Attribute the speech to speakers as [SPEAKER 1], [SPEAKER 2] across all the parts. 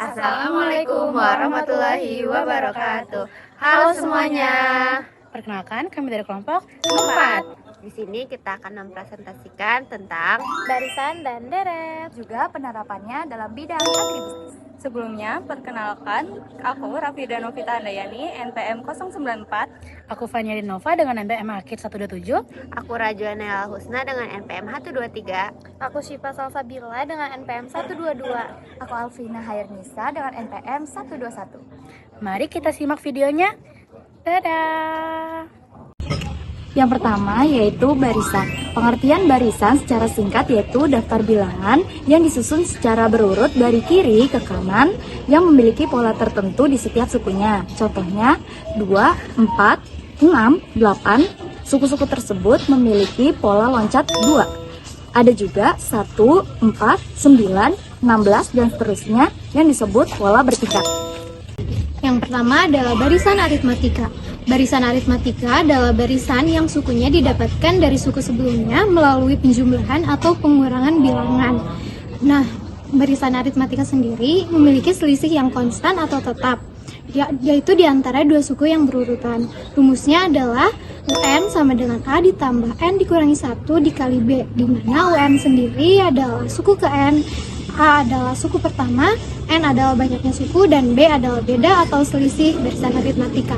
[SPEAKER 1] Assalamualaikum warahmatullahi wabarakatuh. Halo semuanya.
[SPEAKER 2] Perkenalkan, kami dari kelompok 4.
[SPEAKER 1] Di sini kita akan mempresentasikan tentang
[SPEAKER 3] barisan dan deret,
[SPEAKER 4] juga penerapannya dalam bidang agribisnis.
[SPEAKER 3] Sebelumnya, perkenalkan, aku Rafida Novita Andayani, NPM 094.
[SPEAKER 2] Aku Fania Dinova dengan NPM Akid 127.
[SPEAKER 1] aku Rajwa Nela Husna dengan NPM 123.
[SPEAKER 3] Aku Syifa Salsabila dengan NPM 122.
[SPEAKER 4] Aku Alvina Hairnisa dengan NPM 121.
[SPEAKER 2] Mari kita simak videonya. Dadah!
[SPEAKER 4] Yang pertama yaitu barisan. Pengertian barisan secara singkat yaitu daftar bilangan yang disusun secara berurut dari kiri ke kanan yang memiliki pola tertentu di setiap sukunya. Contohnya 2, 4, 6, 8. Suku-suku tersebut memiliki pola loncat 2. Ada juga 1, 4, 9, 16 dan seterusnya yang disebut pola bertingkat.
[SPEAKER 5] Yang pertama adalah barisan aritmatika. Barisan aritmatika adalah barisan yang sukunya didapatkan dari suku sebelumnya melalui penjumlahan atau pengurangan bilangan. Nah, barisan aritmatika sendiri memiliki selisih yang konstan atau tetap, yaitu di antara dua suku yang berurutan. Rumusnya adalah UN sama dengan A ditambah N dikurangi 1 dikali B, di mana UN sendiri adalah suku ke N, A adalah suku pertama, N adalah banyaknya suku, dan B adalah beda atau selisih barisan aritmatika.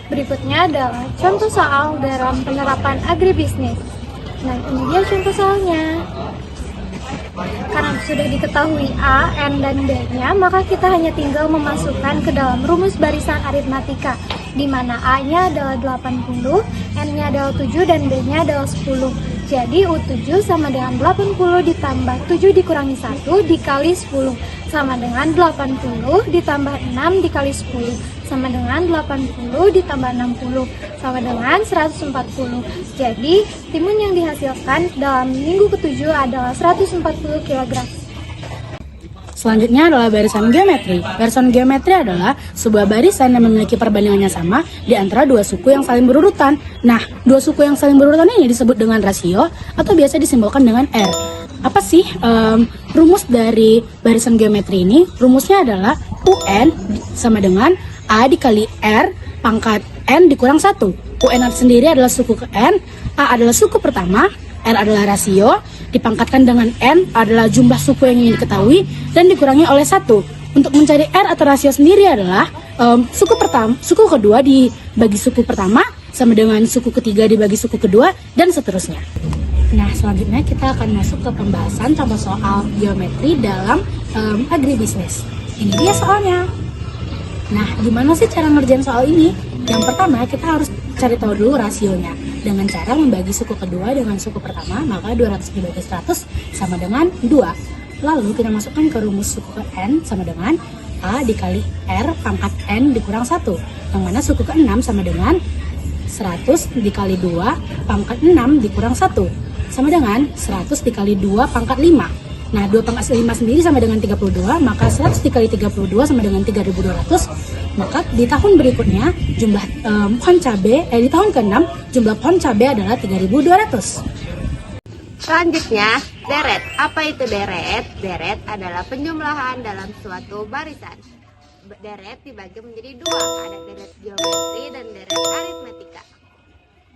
[SPEAKER 5] Berikutnya adalah contoh soal dalam penerapan agribisnis. Nah, ini dia contoh soalnya. Karena sudah diketahui A, N, dan B-nya, maka kita hanya tinggal memasukkan ke dalam rumus barisan aritmatika, di mana A-nya adalah 80, N-nya adalah 7, dan B-nya adalah 10. Jadi U7 sama dengan 80 ditambah 7 dikurangi 1 dikali 10, sama dengan 80 ditambah 6 dikali 10, sama dengan 80 ditambah 60, sama dengan 140. Jadi, timun yang dihasilkan dalam minggu ke-7 adalah 140 kg.
[SPEAKER 2] Selanjutnya adalah barisan geometri. Barisan geometri adalah sebuah barisan yang memiliki perbandingannya sama di antara dua suku yang saling berurutan. Nah, dua suku yang saling berurutan ini disebut dengan rasio atau biasa disimbolkan dengan R. Apa sih rumus dari barisan geometri ini? Rumusnya adalah UN sama dengan A dikali R pangkat N dikurang 1. UN sendiri adalah suku ke N, A adalah suku pertama, R adalah rasio, dipangkatkan dengan N adalah jumlah suku yang ingin diketahui dan dikurangi oleh 1. Untuk mencari R atau rasio sendiri adalah suku kedua dibagi suku pertama sama dengan suku ketiga dibagi suku kedua dan seterusnya. Nah, selanjutnya kita akan masuk ke pembahasan contoh soal geometri dalam agribisnis. Ini dia soalnya. Nah, gimana sih cara ngerjain soal ini? Yang pertama, kita harus cari tahu dulu rasionya. Dengan cara membagi suku kedua dengan suku pertama, maka 200 dibagi 100 sama dengan 2. Lalu kita masukkan ke rumus suku ke N sama dengan A dikali R pangkat N dikurang 1. Yang mana suku ke 6 sama dengan 100 dikali 2 pangkat 6 dikurang 1. Sama dengan 100 dikali 2 pangkat 5. Nah, 2 pangkat 5 sendiri sama dengan 32, maka 100 dikali 32 sama dengan 3.200. Maka di tahun berikutnya jumlah pohon cabai, di tahun ke-6 jumlah pohon cabai adalah 3.200.
[SPEAKER 1] Selanjutnya, deret. Apa itu deret? Deret adalah penjumlahan dalam suatu barisan. Deret dibagi menjadi 2, ada deret geometri dan deret aritmetika.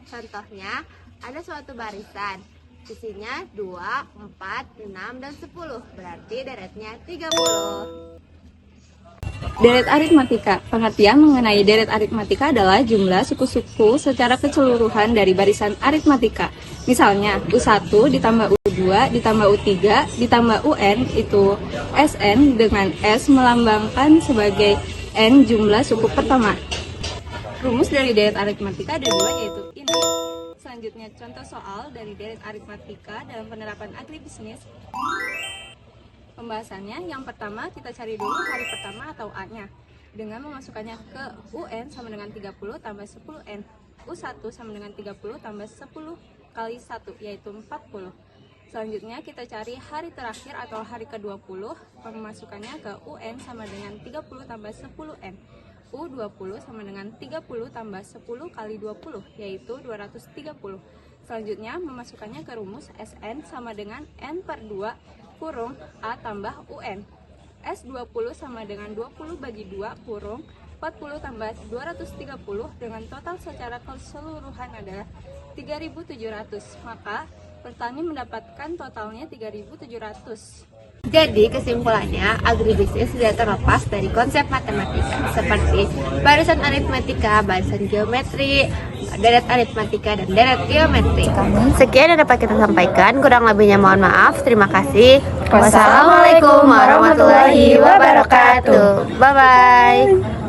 [SPEAKER 1] Contohnya, ada suatu barisan. Isinya 2, 4, 6, dan 10. Berarti deretnya 30.
[SPEAKER 3] Deret aritmatika. Pengertian mengenai deret aritmatika adalah jumlah suku-suku secara keseluruhan dari barisan aritmatika. Misalnya, U1 ditambah U2 ditambah U3 ditambah UN itu SN dengan S melambangkan sebagai N jumlah suku pertama. Rumus dari deret aritmatika ada 2, yaitu ini. Selanjutnya, contoh soal dari deret aritmatika dalam penerapan agribisnis. Pembahasannya, yang pertama kita cari dulu hari pertama atau A-nya dengan memasukkannya ke UN sama dengan 30 tambah 10N. U1 sama dengan 30 tambah 10 kali 1 yaitu 40. Selanjutnya kita cari hari terakhir atau hari ke-20, memasukkannya ke UN sama dengan 30 tambah 10N. U20 sama dengan 30 tambah 10 kali 20 yaitu 230. Selanjutnya memasukkannya ke rumus SN sama dengan N per 2 kurung A tambah UN. S20 sama dengan 20 bagi 2 kurung 40 tambah 230 dengan total secara keseluruhan adalah 3.700. Maka petani mendapatkan totalnya 3.700.
[SPEAKER 1] Jadi kesimpulannya, agribisnis tidak terlepas dari konsep matematika seperti barisan aritmatika, barisan geometri, deret aritmatika, dan deret geometri. Sekian yang dapat kita sampaikan, kurang lebihnya mohon maaf. Terima kasih. Wassalamualaikum warahmatullahi wabarakatuh. Bye-bye.